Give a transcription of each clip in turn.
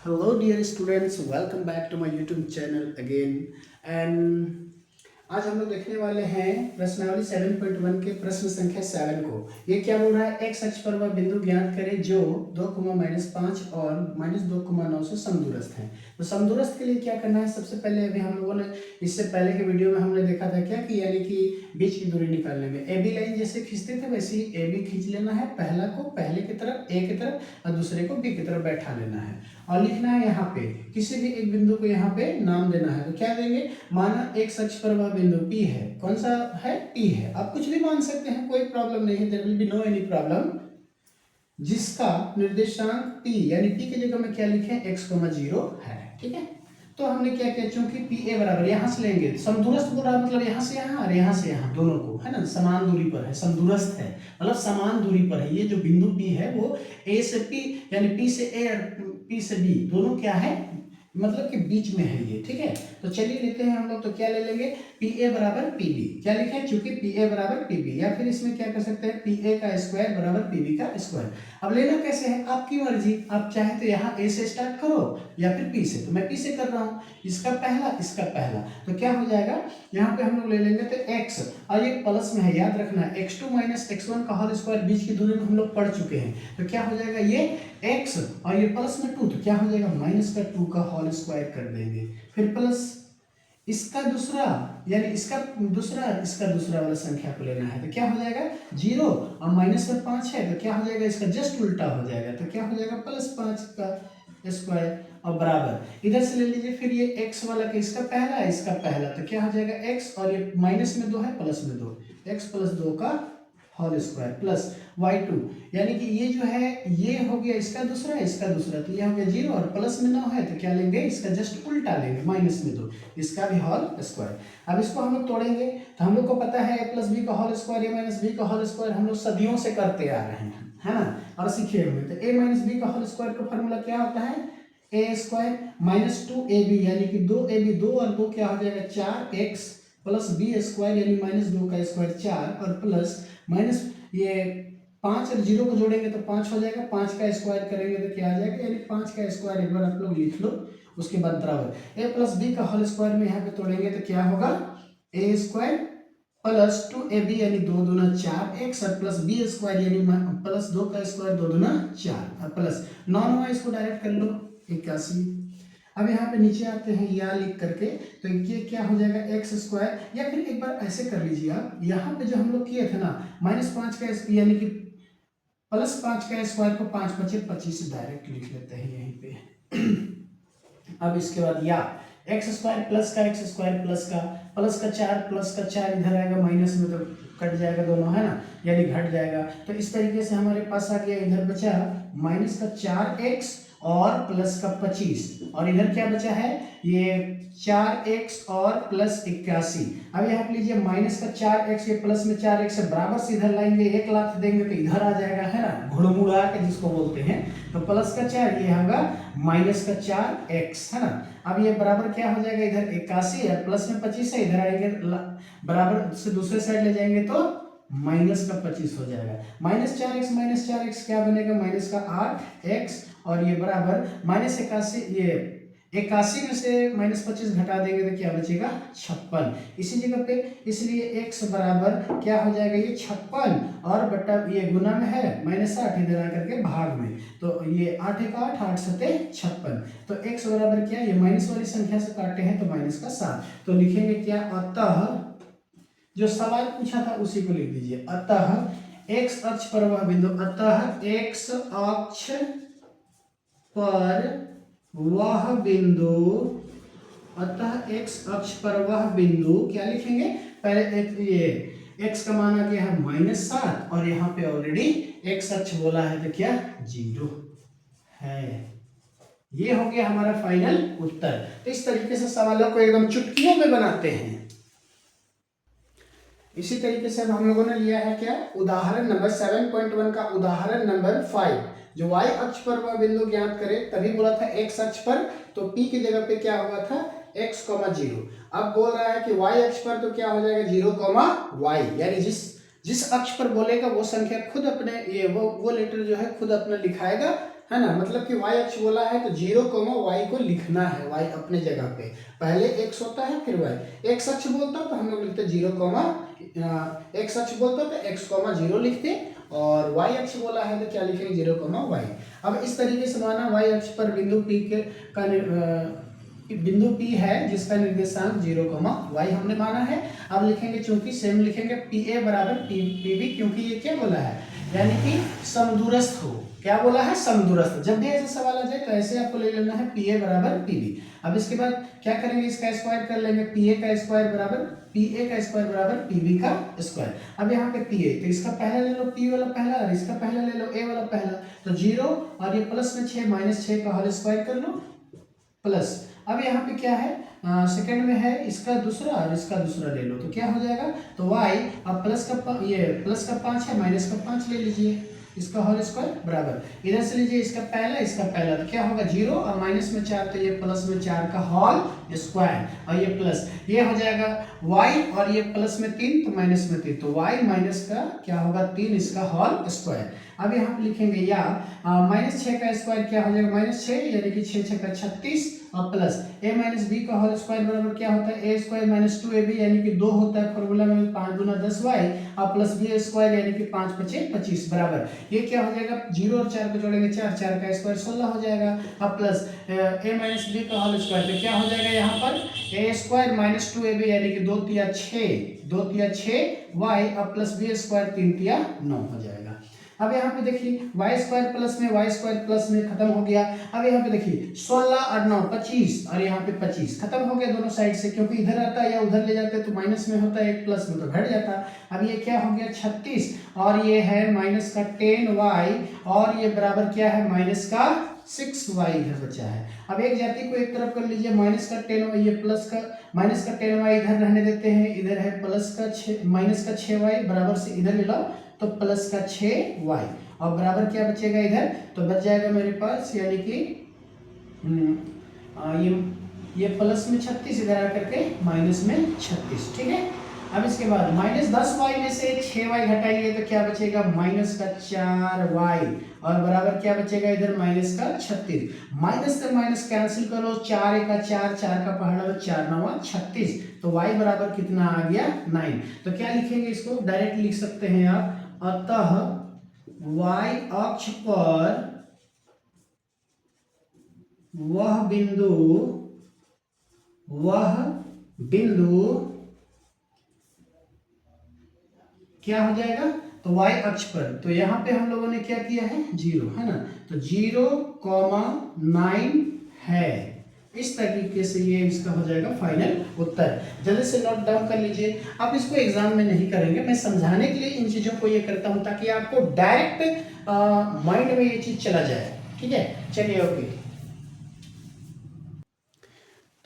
Hello, dear students. Welcome back to my YouTube channel again. And आज हम लोग देखने वाले हैं प्रश्नावली 7.1 के प्रश्न संख्या 7 को। ये क्या बोल रहा है? एक्स अक्ष पर वह बिंदु ज्ञात करें जो 2, -5 और -2, 9 से समदूरस्थ है। तो समदूरस्थ के लिए क्या करना है? सबसे पहले अभी हम लोगों ने इससे पहले के वीडियो में हमने देखा था क्या कि यानी कि बीच की दूरी निकालने में ए बी लाइन जैसे खींचते थे वैसे ही ए बी खींच लेना है। पहला को पहले की तरफ ए की तरफ और दूसरे को बी की तरफ बैठा लेना है और लिखना है यहाँ पे किसी भी एक बिंदु को यहाँ पे नाम देना है। तो क्या देंगे? माना एक्स अक्ष पर वह बिंदु P है। कौन सा है? P है। आप कुछ भी मान सकते हैं, कोई प्रॉब्लम नहीं है। There will be no any problem. जिसका निर्देशांक P यानी P की जगह में क्या लिखें? x,0 है। ठीक है। तो हमने क्या किया, चूंकि PA बराबर यहाँ से लेंगे समदूरस्थ बोल रहा है, मतलब यहाँ से यहाँ और यहाँ से यहाँ दोनों को, है ना, समान दूरी पर है। समदूरस्थ है मतलब समान दूरी पर है। ये जो बिंदु P है वो A से P यानी P से A और P से B दोनों क्या है, मतलब कि बीच में है ये। ठीक है। तो चलिए लेते हैं हम लोग। तो क्या ले लेंगे? PA बराबर PB। क्या लिखे? चूंकि PA बराबर PB, या फिर इसमें क्या कर सकते हैं? PA का स्क्वायर बराबर PB का स्क्वायर। अब लेना कैसे है? आपकी मर्जी। आप चाहे तो यहाँ A से स्टार्ट करो या फिर P से। तो मैं P से कर रहा हूँ। इसका पहला इसका पहला, तो क्या हो जाएगा? यहाँ पे हम लोग ले लेंगे तो x और ये प्लस में है, याद रखना है। x2 - x1 का होल स्क्वायर बीच की दूरी में हम लोग पढ़ चुके हैं। तो क्या हो जाएगा? ये x और ये प्लस में 2, तो क्या हो जाएगा? -2 का होल स्क्वायर कर देंगे। फिर प्लस इसका दूसरा यानी इसका दूसरा वाला संख्या को लेना है। तो क्या हो जाएगा? 0 और माइनस में 5 है तो क्या हो जाएगा? इसका जस्ट उल्टा हो जाएगा। तो क्या हो जाएगा? +5 का स्क्वायर और बराबर इधर से ले लीजिए। फिर ये x वाला का इसका पहला इसका पहला, तो क्या हो जाएगा? x और ये माइनस में 2 है प्लस में 2, x + 2 का होल स्क्वायर प्लस y2 यानी कि ये जो है ये हो गया इसका दूसरा, तो ये हो गया 0 और प्लस में 9 है तो क्या लेंगे? इसका जस्ट उल्टा लेंगे, -2, इसका भी होल स्क्वायर। अब इसको हम लोग तोड़ेंगे तो हम लोग को पता है a + b का होल स्क्वायर, a - b का होल स्क्वायर हम लोग सदियों से करते आ रहे हैं, है ना, और सीखे हुए। तो a - b का होल स्क्वायर का फॉर्मूला क्या होता है? a² - 2ab यानी कि 2ab, 2 और 2 क्या हो जाएगा? 4x + b² यानी -2 का स्क्वायर 4 और प्लस माइनस ये 5 और 0 को जोड़ेंगे तो 5 हो जाएगा। 5 का स्क्वायर करेंगे तो क्या आ जाएगा? यानी 5 का स्क्वायर एक बार आप लोग लिख लो, उसके बाद बराबर a + b का होल स्क्वायर में यहाँ पे तोड़ेंगे तो क्या होगा? a² + 2ab यानी 2 दूना 4x और प्लस b² यानी +2 का स्क्वायर 2 दूना 4 और प्लस 9 इसको डायरेक्ट कर लो 81। अब यहाँ पे नीचे आते हैं या लिख करके, तो ये क्या हो जाएगा? x² या फिर एक बार ऐसे कर लीजिए आप, यहाँ पे जो हम लोग किए थे ना -5 का यानी कि +5 का स्क्वायर को 5 × 5 = 25 डायरेक्ट लिख लेते हैं यहीं पे। अब इसके बाद या x² प्लस का x² प्लस का 4 इधर आएगा, माइनस में तो कट जाएगा दोनों, है ना, यानी घट जाएगा। तो इस तरीके से हमारे पास आ गया, इधर बचा -4x और प्लस का 25 और इधर क्या बचा है? ये 4x और प्लस 81। अब यहाँ पे लीजिए -4x, ये प्लस में 4x बराबर से इधर लाएंगे, 1 लाख देंगे तो इधर आ जाएगा, है ना, घुड़मुड़ा के जिसको बोलते हैं। तो प्लस का 4 ये होगा -4x, है ना। अब ये बराबर क्या हो जाएगा? इधर 81 और प्लस में 25 है, इधर आएंगे बराबर से दूसरे साइड ले जाएंगे तो -25 हो जाएगा। -4x क्या बनेगा? -8x और ये बराबर -81, ये 81 में से -25 घटा देंगे तो क्या बचेगा? 56। इसी जगह पे इसलिए x बराबर क्या हो जाएगा? ये 56 और बटा ये गुना में है -8 इधर आकर के भाग में, तो ये 8 × 8 8 × 7 = 56। तो x बराबर क्या? ये माइनस वाली संख्या से काटे हैं तो -7। तो लिखेंगे क्या? अतः जो सवाल पूछा था उसी को लिख दीजिए। अतः x अक्ष पर वह बिंदु, अतः x अक्ष पर वह बिंदु, अतः x अक्ष पर वह बिंदु क्या लिखेंगे? पहले एक ये x का मान आ गया है -7 और यहाँ पे ऑलरेडी x अक्ष बोला है तो क्या? 0 है। ये हो गया हमारा फाइनल उत्तर। तो इस तरीके से सवालों को एकदम चुटकियों में बनाते हैं। इसी तरीके से अब हम लोगों ने लिया है क्या? उदाहरण नंबर 7.1 का उदाहरण नंबर 5, जो y अक्ष पर वह बिंदु ज्ञात करे। तभी बोला था x अक्ष पर, तो p की जगह पे क्या हुआ था? x, 0। अब बोल रहा है कि y अक्ष पर तो क्या हो जाएगा? 0, y यानी जिस अक्ष पर बोलेगा वो संख्या खुद अपने ये वो लेटर जो है खुद अपना लिखाएगा है ना, मतलब कि y अक्ष बोला है तो 0, y को लिखना है, y अपने जगह पे, पहले x होता है फिर y। x अक्ष बोलता तो हम लोग लिखते 0, x अक्ष बोलता तो x, 0 लिखते, और y अक्ष बोला है तो क्या लिखेंगे 0, y। अब इस तरीके से माना y अक्ष पर बिंदु P का बिंदु P है जिसका निर्देशांक 0, y हमने माना है। अब लिखेंगे, चूंकि सेम लिखेंगे PA बराबर PB, क्योंकि ये क्या बोला है, यानी कि समदूरस्थ हो। क्या बोला है, समदूरस्थ। जब भी ऐसा सवाल आ जाए तो ऐसे आपको ले लेना है PA बराबर PB। अब इसके बाद क्या करेंगे, इसका स्क्वायर कर लेंगे, PA का स्क्वायर बराबर PA का स्क्वायर बराबर PB का स्क्वायर। अब यहाँ पे PA तो इसका पहला ले लो, P वाला पहला, और इसका पहला ले लो, A वाला पहला, तो 0 और ये प्लस में 6 माइनस 6 का होल स्क्वायर कर लो प्लस। अब यहाँ पे क्या है, सेकंड में है इसका दूसरा और इसका दूसरा ले लो तो क्या हो जाएगा, तो y, अब ये प्लस का 5 है, माइनस का 5 ले लीजिए, इसका होल स्क्वायर बराबर इधर से लीजिए इसका पहला तो क्या होगा 0 और माइनस में 4 तो ये प्लस में 4 का होल स्क्वायर, और ये प्लस ये हो जाएगा y, और ये प्लस में 3 तो माइनस में 3, तो y माइनस का क्या होगा 3, इसका होल स्क्वायर। अब यहाँ पे लिखेंगे या माइनस 6 का स्क्वायर क्या हो जाएगा, माइनस 6 यानी कि 6 6 का 36, और प्लस a माइनस बी का होल स्क्वायर बराबर क्या होता है, a स्क्वायर माइनस 2ab यानी कि 2 होता है फॉर्मूला में, 5 दूना 10y, और प्लस b स्क्वायर यानी कि 5 पचे 25 बराबर ये क्या हो जाएगा, 0 और 4 को जोड़ेंगे 4, 4 का स्क्वायर 16 हो जाएगा। अब प्लस a माइनस बी का होल स्क्वायर पे क्या हो जाएगा, यहाँ पर a स्क्वायर माइनस 2ab यानी कि 2 तिया 6 y, और प्लस b स्क्वायर 3 तिया 9 हो जाएगा। अब यहाँ पे देखिए y स्क्वायर प्लस में खत्म हो गया। अब यहाँ पे देखिए 16 और 9 25, और यहाँ पे 25 खत्म हो गया दोनों साइड से, क्योंकि इधर आता है या उधर ले जाते हैं तो माइनस में होता है, एक प्लस में तो घट जाता। अब ये क्या हो गया 36, और ये है माइनस का 10y, और ये बराबर क्या है माइनस का 6y इधर बचा है। अब एक जाति को एक तरफ कर लीजिए, माइनस का 10y, ये प्लस का माइनस का 10y इधर रहने देते हैं, इधर है प्लस का 6 माइनस का 6y बराबर से इधर ले लो तो प्लस का 6y, और बराबर क्या बचेगा इधर, तो बच जाएगा मेरे पास यानी कि ये प्लस में 36 इधर आकर के माइनस में 36, ठीक है। अब इसके बाद माइनस 10y में से 6y घटाएंगे तो क्या बचेगा, माइनस का 4y, और बराबर क्या बचेगा इधर माइनस का 36। माइनस से माइनस कैंसिल करो, 4 एक का 4, 4 का पहाड़ा 4 9 36, तो y बराबर कितना आ गया 9। तो क्या लिखेंगे, इसको डायरेक्ट लिख सकते हैं आप, अतः y अक्ष पर वह बिंदु क्या हो जाएगा, तो y अक्ष पर, तो यहाँ पे हम लोगों ने क्या किया है 0, है ना, तो 0,9 है। इस तरीके से ये इसका हो जाएगा फाइनल उत्तर। जल्दी से नोट डाउन कर लीजिए। आप इसको एग्जाम में नहीं करेंगे, मैं समझाने के लिए इन चीजों को ये करता हूं ताकि आपको डायरेक्ट माइंड में ये चीज चला जाए, ठीक है। चलिए ओके,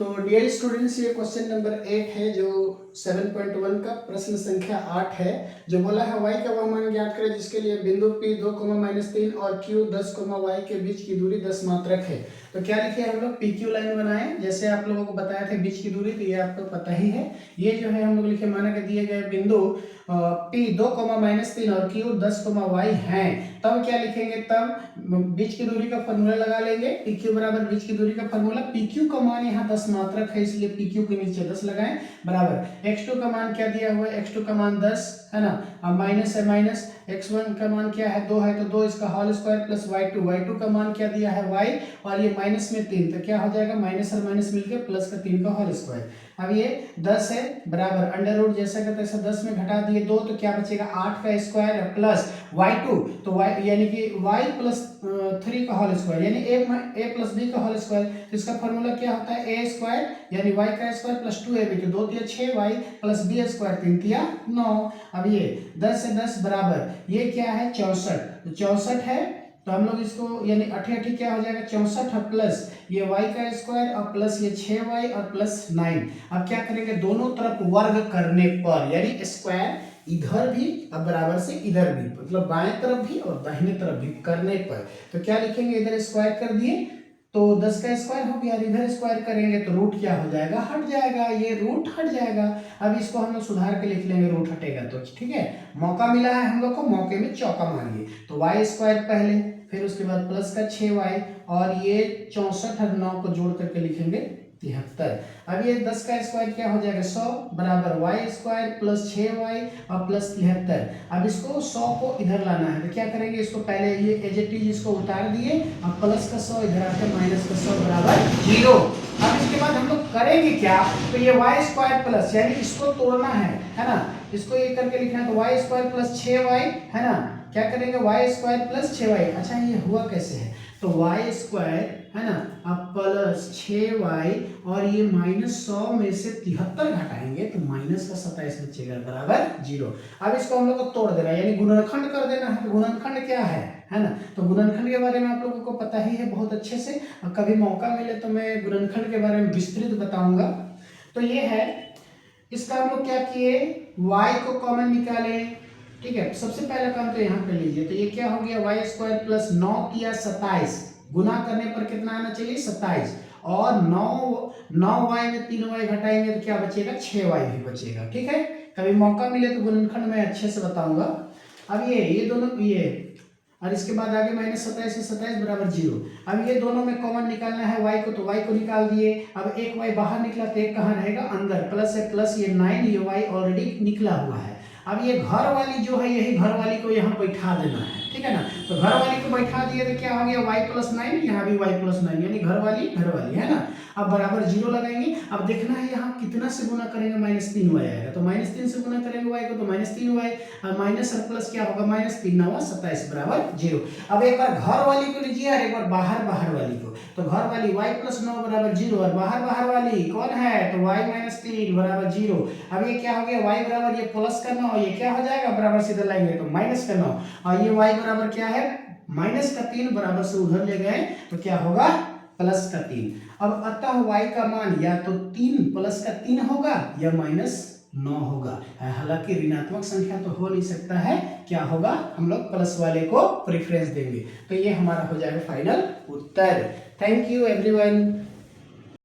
तो डियर स्टूडेंट्स ये क्वेश्चन नंबर 8 है जो 7.1 का प्रश्न संख्या 8 है, जो बोला है y का वह मान ज्ञात करें जिसके लिए बिंदु P 2,-3 और Q 10, y के बीच की दूरी 10 मात्रक है। तो क्या लिखे हम लोग PQ लाइन बनाए, जैसे आप लोगों को बताया था बीच की दूरी, तो ये आपको पता ही है। ये जो है हम लोग लिखे माना के दिए गए बिंदु P 2,-3 और Q 10, y हैं, तब क्या लिखेंगे, तब बीच की दूरी का फॉर्मूला लगा लेंगे। PQ बराबर बीच की दूरी का फॉर्मूला, PQ का मान यहाँ 10 मात्रक है इसलिए PQ के नीचे 10 लगाएं, बराबर x2 का मान क्या दिया हुआ है, x2 का मान 10 है ना, अब माइनस है माइनस, x1 का मान क्या है 2 है तो 2 इसका होल स्क्वायर प्लस y2 का मान क्या दिया है y, और ये माइनस में 3 तो क्या हो जाएगा माइनस और माइनस मिलकर प्लस का 3 का होल स्क्वायर। अब ये 10 है बराबर अंडर रूट जैसा का तैसा 10 में घटा दिए 2 तो क्या बचेगा 8 का स्क्वायर प्लस y2, तो y यानी कि y प्लस 3 का होल स्क्वायर यानी a प्लस b का होल स्क्वायर। तो इसका फॉर्मूला क्या होता है a स्क्वायर यानी y का स्क्वायर प्लस 2ab, तो 2 तिया 6y प्लस b स्क्वायर 3 तिया 9। अब ये 10 से 10 बराबर ये क्या है 64, तो 64 है तो हम लोग इसको यानी 8 क्या हो जाएगा 64 प्लस ये y का स्क्वायर और प्लस ये 6y और प्लस 9। अब क्या करेंगे दोनों तरफ वर्ग करने पर यानी स्क्वायर इधर भी अब बराबर से इधर भी, मतलब बाएं तरफ भी और दाहिने तरफ भी करने पर, तो क्या लिखेंगे इधर स्क्वायर कर दिए तो 10 का स्क्वायर हो गया, इधर स्क्वायर करेंगे तो रूट क्या हो जाएगा हट जाएगा, ये रूट हट जाएगा। अब इसको हम लोग सुधार के लिख लेंगे रूट हटेगा तो ठीक है। मौका मिला है हम लोग को, मौके में चौका मारिए, तो y स्क्वायर पहले फिर उसके बाद प्लस का 6y और ये 64 और 9 को जोड़ करके लिखेंगे 73। अब ये 10 का स्क्वायर क्या हो जाएगा 100 बराबर y स्क्वायर प्लस 6y और प्लस 73। अब इसको 100 को इधर लाना है तो क्या करेंगे, इसको पहले ये एज इट इज इसको उतार दिए और प्लस का 100 इधर आके माइनस का 100 बराबर 0। अब इसके बाद हम लोग करेंगे क्या, तो ये y स्क्वायर प्लस यानी इसको तोड़ना है ना, इसको ये करके लिखना है तो y स्क्वायर प्लस 6y है ना, क्या करेंगे y स्क्वायर प्लस 6y। अच्छा ये हुआ कैसे है, तो y स्क्वायर है ना अब प्लस 6y और ये माइनस 100 में से 73 घटाएंगे तो माइनस का 27 बचेगा बराबर 0। अब इसको हम लोग को तोड़ देना है यानी गुणनखंड कर देना है। तो गुणनखंड क्या है ना, तो गुणनखंड के बारे में आप लोगों को पता ही है बहुत अच्छे से, और कभी मौका मिले तो मैं गुणनखंड के बारे में विस्तृत बताऊंगा। तो ये है, इसका हम लोग क्या किए, y को कॉमन निकाले, ठीक है। सबसे पहला काम तो यहाँ पे लीजिए, तो ये क्या हो गया y स्क्वायर प्लस 9 या 27 गुना करने पर कितना आना चाहिए 27 और 9y में 3y घटाएंगे तो क्या बचेगा 6y भी बचेगा, ठीक है। कभी मौका मिले तो गुणनखंड में अच्छे से बताऊंगा। अब ये दोनों ये और इसके बाद आगे माइनस 27 से 27 बराबर 0। अब ये दोनों में कॉमन निकालना है y को, तो y को निकाल दिए। अब एक y बाहर निकला तो एक कहाँ रहेगा अंदर, प्लस है प्लस ये 9 ये y ऑलरेडी निकला हुआ है। अब ये घर वाली जो है यही घर वाली को यहाँ बैठा देना है, ठीक है ना। तो घर वाली को बैठा दिए तो क्या हो गया y प्लस 9, यहाँ भी y प्लस 9 यानी घर वाली है ना। अब बराबर 0 लगाएंगे। अब देखना है यहाँ कितना से गुना करेंगे माइनस 3y आएगा, तो माइनस 3 से गुना करेंगे y को तो माइनस 3y और माइनस और प्लस क्या होगा माइनस 3 9 27 बराबर 0। अब एक बार घर वाली को लीजिए और एक बार बाहर वाली को, तो घर वाली y प्लस 9 बराबर 0 और बाहर वाली कौन है तो y माइनस 3 बराबर 0। अब ये क्या हो गया y बराबर ये प्लस का 9 ये क्या हो जाएगा बराबर सीधा लाएंगे तो माइनस का 9 और ये y बराबर क्या है माइनस का 3 बराबर से उधर ले गए तो क्या होगा प्लस का 3। अब अतः y का मान या तो 3 प्लस का 3 होगा या माइनस 9 होगा। हालांकि ऋणात्मक संख्या तो हो नहीं सकता है, क्या होगा हम लोग प्लस वाले को प्रेफरेंस देंगे। तो ये हमारा हो जाएगा final Uttar. Thank you everyone.